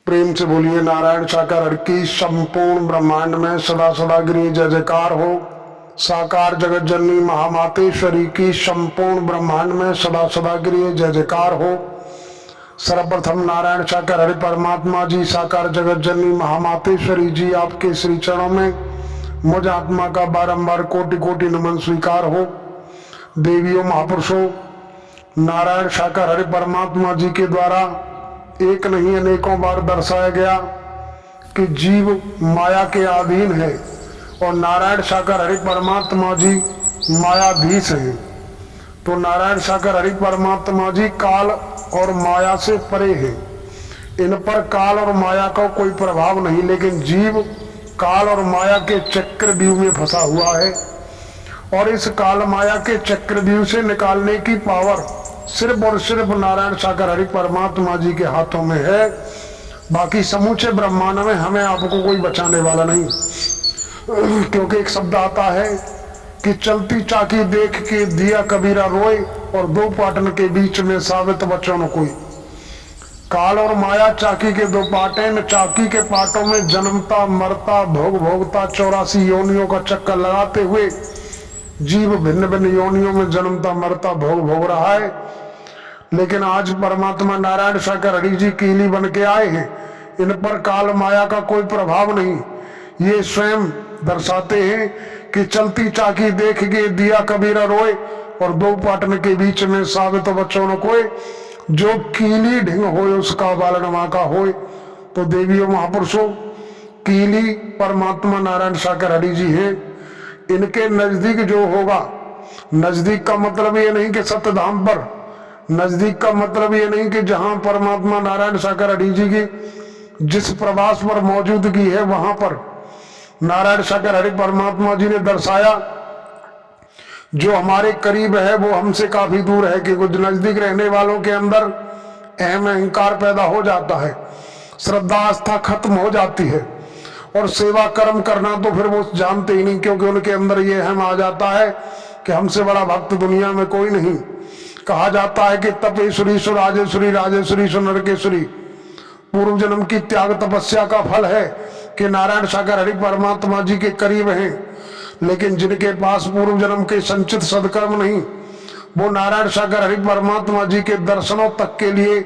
प्रेम से बोलिए नारायण साकार की संपूर्ण ब्रह्मांड में सदा सदा गिरी जय जयकार हो। साकार जगत जननी महामातेश्वरी की संपूर्ण ब्रह्मांड में सदा सदा गिरी जय जयकार हो। सर्वप्रथम नारायण साकार हरि परमात्मा जी साकार जगत जननी महामातेश्वरी जी आपके श्री चरणों में मुझ आत्मा का बारंबार कोटि कोटि नमन स्वीकार हो। देवियों महापुरुषों, नारायण साकार हरि परमात्मा जी के द्वारा एक नहीं अनेकों बार दर्शाया गया कि जीव माया के अधीन है और नारायण साकार हरि परमात्मा जी मायाधीश हैं। तो नारायण साकार हरि परमात्मा जी काल और माया से परे हैं। इन पर काल और माया का कोई प्रभाव नहीं, लेकिन जीव काल और माया के चक्रव्यूह में फंसा हुआ है और इस काल माया के चक्रव्यूह से निकालने की पावर सिर्फ और सिर्फ नारायण साकार हरि परमात्मा जी के हाथों में है। बाकी समूचे ब्रह्मांड में हमें आपको कोई बचाने वाला नहीं, क्योंकि एक शब्द आता है कि चलती चाकी देख के दिया कबीरा रोए और दो पाटन के बीच में साबित बच्चों न कोई। काल और माया चाकी के दो पाटे न, चाकी के पाटों में जन्मता मरता भोग भोगता 84 योनियों का चक्कर लगाते हुए जीव भिन्न भिन्न योनियों में जन्मता मरता भोग भोग रहा है। लेकिन आज परमात्मा नारायण साकार हरि जी कीली बन के आए हैं। इन पर काल माया का कोई प्रभाव नहीं। ये स्वयं दर्शाते हैं कि चलती चाकी देख के दिया कबीरा रोए और दो पाटन के बीच में साबित बच्चों न कोई। जो कीली ढिंग होए उसका बालनमा का होए। तो देवियों महापुरुषों, कीली परमात्मा नारायण साकार हरि जी हैं। इनके नजदीक जो होगा, नजदीक का मतलब ये नहीं कि सत्यधाम पर, नजदीक का मतलब ये नहीं कि जहां परमात्मा नारायण साकार हरि जी की जिस प्रवास पर मौजूदगी है वहां पर नारायण साकार हरि परमात्मा जी ने दर्शाया जो हमारे करीब है वो हमसे काफी दूर है। कि कुछ नजदीक रहने वालों के अंदर अहम अहंकार पैदा हो जाता है, श्रद्धा आस्था खत्म हो जाती है और सेवा कर्म करना तो फिर वो जानते ही नहीं, क्योंकि उनके अंदर ये अहम आ जाता है कि हमसे बड़ा भक्त दुनिया में कोई नहीं। कहा जाता है कि तपेश्वरी राजेश्वरी राजेश्वरी नरकेश्वरी पूर्व जन्म की त्याग तपस्या का फल है कि नारायण साकार हरि परमात्मा जी के करीब हैं। लेकिन जिनके पास पूर्व जन्म के संचित सदकर्म नहीं, वो नारायण साकार हरि परमात्मा जी के दर्शनों तक के लिए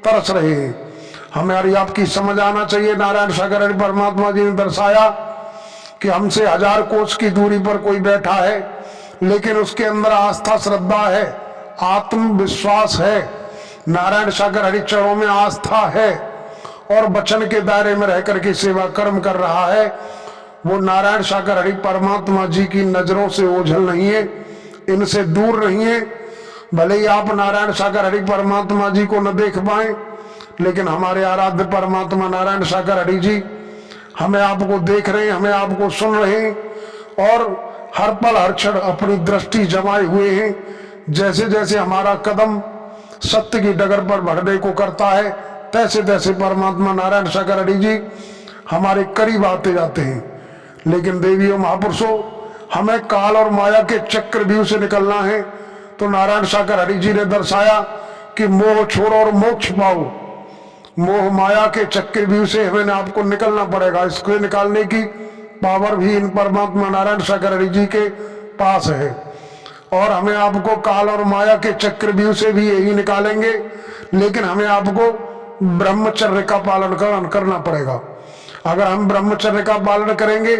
तरस रहे हैं। हमारी आपकी समझ आना चाहिए। नारायण साकार हरि परमात्मा जी ने दर्शाया कि हमसे 1000 कोस की दूरी पर कोई बैठा है, लेकिन उसके अंदर आस्था श्रद्धा है, आत्मविश्वास है, नारायण साकार हरि चरणों में आस्था है और वचन के दायरे में रह करके सेवा कर्म कर रहा है। वो नारायण साकार हरि परमात्मा जी की नजरों से ओझल नहीं है, इनसे दूर नहीं है। भले ही आप नारायण साकार हरि परमात्मा जी को न देख पाए, लेकिन हमारे आराध्य परमात्मा नारायण साकार हरि जी हमें आपको देख रहे हैं, हमें आपको सुन रहे हैं और हर पल हर क्षण अपनी दृष्टि जमाए हुए हैं। जैसे जैसे हमारा कदम सत्य की डगर पर बढ़ने को करता है, तैसे तैसे परमात्मा नारायण साकार हरि जी हमारे करीब आते जाते हैं। लेकिन देवियों महापुरुषों, हमें काल और माया के चक्रव्यूह से निकलना है। तो नारायण साकार हरि जी ने दर्शाया कि मोह छोड़ो और मोक्ष पाओ। मोह माया के चक्रव्यूह से हमें आपको निकलना पड़ेगा। इसको निकालने की पावर भी इन परमात्मा नारायण साकार हरि जी के पास है और हमें आपको काल और माया के चक्रव्यूह से भी यही निकालेंगे। लेकिन हमें आपको ब्रह्मचर्य का पालन करना पड़ेगा। अगर हम ब्रह्मचर्य का पालन करेंगे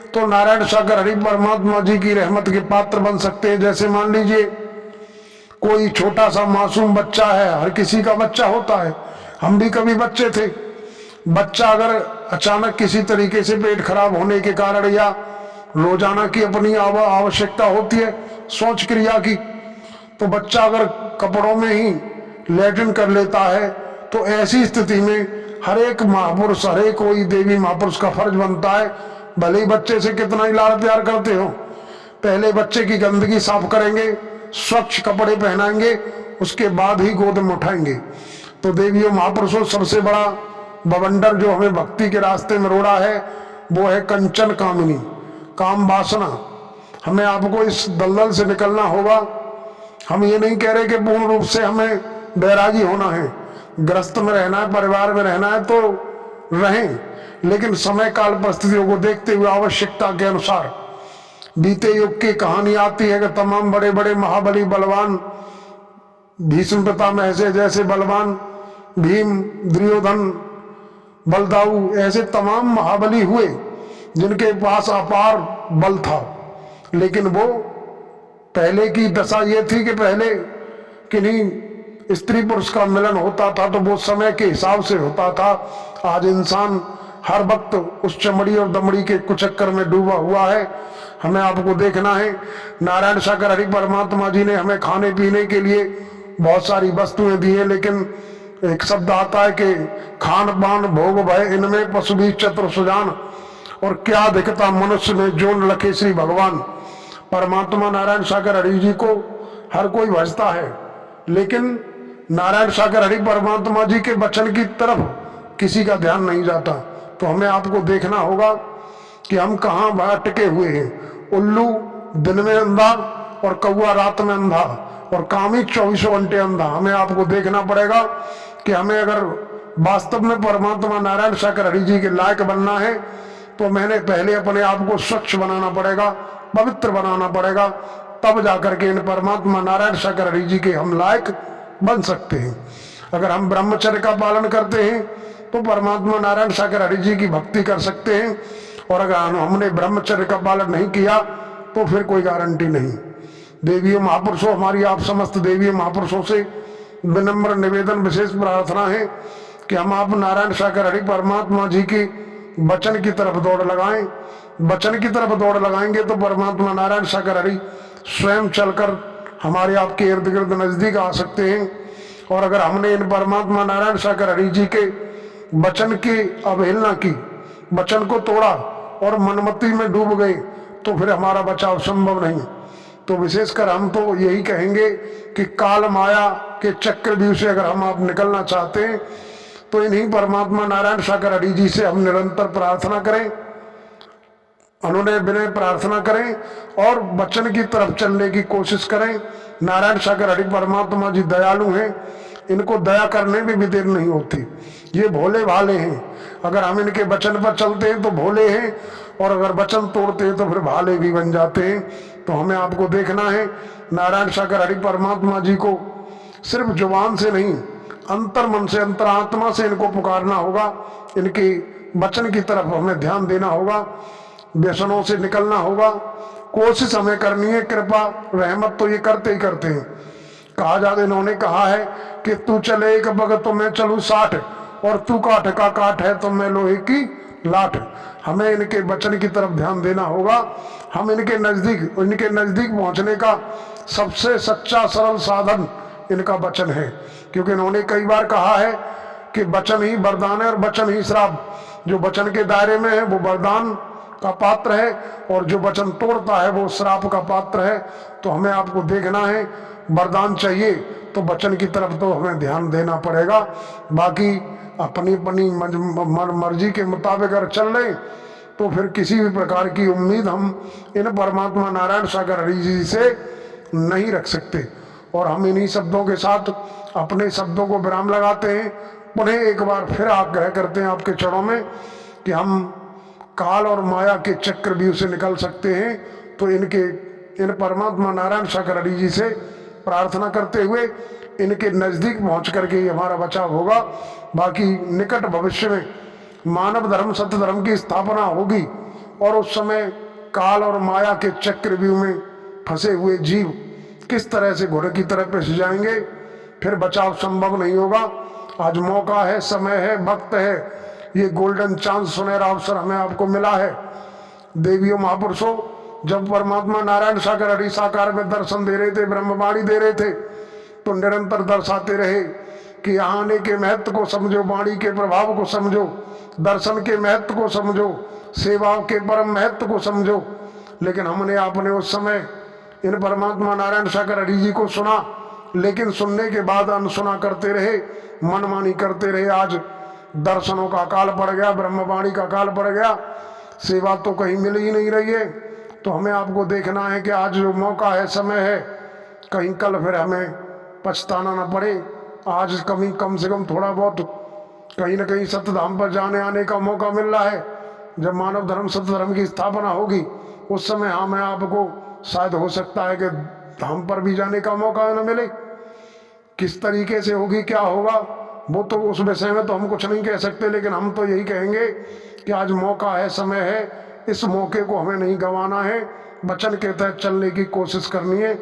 तो नारायण साकार हरि परमात्मा जी की रहमत के पात्र बन सकते हैं। जैसे मान लीजिए कोई छोटा सा मासूम बच्चा है, हर किसी का बच्चा होता है, हम भी कभी बच्चे थे। बच्चा अगर अचानक किसी तरीके से पेट खराब होने के कारण या रोजाना की अपनी आवश्यकता होती है सोच क्रिया की, तो बच्चा अगर कपड़ों में ही लैट्रिन कर लेता है, तो ऐसी स्थिति में हर एक महापुरुष, हर एक कोई देवी महापुरुष का फर्ज बनता है, भले ही बच्चे से कितना ही लाड़ प्यार करते हो, पहले बच्चे की गंदगी साफ करेंगे, स्वच्छ कपड़े पहनाएंगे, उसके बाद ही गोद में उठाएंगे। तो देवियों महापुरुषों, सबसे बड़ा बवंडर जो हमें भक्ति के रास्ते में रोड़ा है वो है कंचन कामिनी, काम वासना। हमें आपको इस दलदल से निकलना होगा। हम ये नहीं कह रहे कि पूर्ण रूप से हमें बैरागी होना है, गृहस्थ में रहना है, परिवार में रहना है तो रहें, लेकिन समय काल परिस्थितियों को देखते हुए आवश्यकता के अनुसार। बीते युग की कहानी आती है कि तमाम बड़े बड़े महाबली बलवान, भीष्म पितामह से जैसे बलवान भीम, दुर्योधन, बलदाऊ, ऐसे तमाम महाबली हुए जिनके पास अपार बल था। लेकिन वो पहले की दशा ये थी कि पहले किन्हीं स्त्री पुरुष का मिलन होता था तो वो समय के हिसाब से होता था। आज इंसान हर वक्त उस चमड़ी और दमड़ी के कुचक्कर में डूबा हुआ है। हमें आपको देखना है, नारायण सागर हरि परमात्मा जी ने हमें खाने पीने के लिए बहुत सारी वस्तुएं दी है, लेकिन एक शब्द आता है कि खान पान भोग भय इनमें पशु भी चतुर सुजान, और क्या दिखता मनुष्य में जो न लखे श्री भगवान। परमात्मा नारायण सागर हरि जी को हर कोई भजता है, लेकिन नारायण सागर हरि परमात्मा जी के वचन की तरफ किसी का ध्यान नहीं जाता। तो हमें आपको देखना होगा कि हम कहाँ भटके हुए हैं। उल्लू दिन में अंधा और कौआ रात में अंधा और कामी 24 घंटे अंधा। हमें आपको देखना पड़ेगा कि हमें अगर वास्तव में परमात्मा नारायण सागर हरि जी के लायक बनना है तो मैंने पहले अपने आप को स्वच्छ बनाना पड़ेगा, पवित्र बनाना पड़ेगा, तब जाकर के इन परमात्मा नारायण सागर हरि जी के हम लायक बन सकते हैं। अगर हम ब्रह्मचर्य का पालन करते हैं तो परमात्मा नारायण सागर हरि जी की भक्ति कर सकते हैं, और अगर हमने ब्रह्मचर्य का पालन नहीं किया तो फिर कोई गारंटी नहीं। देवी महापुरुषों, हमारी आप समस्त देवी महापुरुषों से विनम्र निवेदन, विशेष प्रार्थना है कि हम आप नारायण सागर हरि परमात्मा जी की वचन की तरफ दौड़ लगाएं। वचन की तरफ दौड़ लगाएंगे तो परमात्मा नारायण सागर हरि स्वयं चलकर हमारे आपके इर्द गिर्द नजदीक आ सकते हैं। और अगर हमने इन परमात्मा नारायण सागर हरि जी के वचन की अवहेलना की, वचन को तोड़ा और मनमति में डूब गए तो फिर हमारा बचाव संभव नहीं। तो विशेषकर हम तो यही कहेंगे कि काल माया के चक्रव्यूह से अगर हम आप निकलना चाहते हैं तो इन्हीं परमात्मा नारायण सागर हरि जी से हम निरंतर प्रार्थना करें, उन्होंने विनय प्रार्थना करें और वचन की तरफ चलने की कोशिश करें। नारायण सागर हरि परमात्मा जी दयालु हैं, इनको दया करने में भी देर नहीं होती। ये भोले भाले हैं, अगर हम इनके वचन पर चलते हैं तो भोले हैं, और अगर वचन तोड़ते हैं तो फिर भाले भी बन जाते हैं। तो हमें आपको देखना है, नारायण सागर हरि परमात्मा जी को सिर्फ जुबान से नहीं, अंतर मन से, अंतरात्मा से इनको पुकारना होगा। इनके वचन की तरफ हमें ध्यान देना होगा, व्यसनों से निकलना होगा। कोशिश हमें करनी है, कृपा रहमत तो ये करते ही करते हैं। कहा जाता, इन्होंने कहा है कि तू चले एक बग तो मैं चलूं 60, और तू काठ का काठ है तो मैं लोहे की लाठ। हमें इनके वचन की तरफ ध्यान देना होगा। हम इनके नजदीक पहुंचने का सबसे सच्चा सरल साधन इनका वचन है, क्योंकि इन्होंने कई बार कहा है कि वचन ही वरदान है और वचन ही श्राप। जो वचन के दायरे में है वो वरदान का पात्र है, और जो वचन तोड़ता है वो श्राप का पात्र है। तो हमें आपको देखना है, वरदान चाहिए तो वचन की तरफ तो हमें ध्यान देना पड़ेगा। बाकी अपनी अपनी मर्जी के मुताबिक अगर चल रहे तो फिर किसी भी प्रकार की उम्मीद हम इन परमात्मा नारायण सागर हरि जी से नहीं रख सकते। और हम इन्हीं शब्दों के साथ अपने शब्दों को विराम लगाते हैं। पुनः एक बार फिर आग्रह करते हैं आपके चरणों में कि हम काल और माया के चक्रव्यूह से निकल सकते हैं। तो इन परमात्मा नारायण सागर हरि जी से प्रार्थना करते हुए इनके नजदीक पहुंच करके ही हमारा बचाव होगा। बाकी निकट भविष्य में मानव धर्म, सत्य धर्म की स्थापना होगी, और उस समय काल और माया के चक्रव्यूह में फंसे हुए जीव किस तरह से घोड़े की तरह पिस जाएंगे, फिर बचाव संभव नहीं होगा। आज मौका है, समय है, वक्त है, ये गोल्डन चांस, सुनहरा अवसर हमें आपको मिला है। देवियों महापुरुषों, जब परमात्मा नारायण सागर हरि साकार में दर्शन दे रहे थे, ब्रह्मवाणी दे रहे थे, तो निरंतर दर्शाते रहे कि यहाँ आने के महत्व को समझो, वाणी के प्रभाव को समझो, दर्शन के महत्व को समझो, सेवाओं के परम महत्व को समझो। लेकिन हमने आपने उस समय इन परमात्मा नारायण सागर हरि जी को सुना, लेकिन सुनने के बाद अनसुना करते रहे, मनमानी करते रहे। आज दर्शनों का काल पड़ गया, ब्रह्मवाणी का काल पड़ गया, सेवा तो कहीं मिल ही नहीं रही है। तो हमें आपको देखना है कि आज जो मौका है, समय है, कहीं कल फिर हमें पछताना ना पड़े। आज कम से कम थोड़ा बहुत कहीं न कहीं सत्य धाम पर जाने आने का मौका मिल रहा है। जब मानव धर्म सत्य धर्म की स्थापना होगी उस समय हमें आपको शायद हो सकता है कि धाम पर भी जाने का मौका न मिले। किस तरीके से होगी, क्या होगा, वो तो उस विषय में तो हम कुछ नहीं कह सकते, लेकिन हम तो यही कहेंगे कि आज मौका है, समय है, इस मौके को हमें नहीं गंवाना है, वचन के तहत चलने की कोशिश करनी है।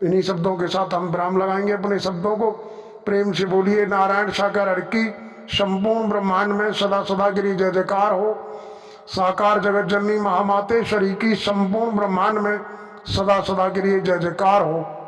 इन्हीं शब्दों के साथ हम विराम लगाएंगे अपने शब्दों को। प्रेम से बोलिए नारायण साकार हर की संपूर्ण ब्रह्मांड में सदा सदा गिरी जय जयकार हो। साकार जगत जननी महामातेश्वरी की संपूर्ण ब्रह्मांड में सदा सदा गिरी जय जयकार हो।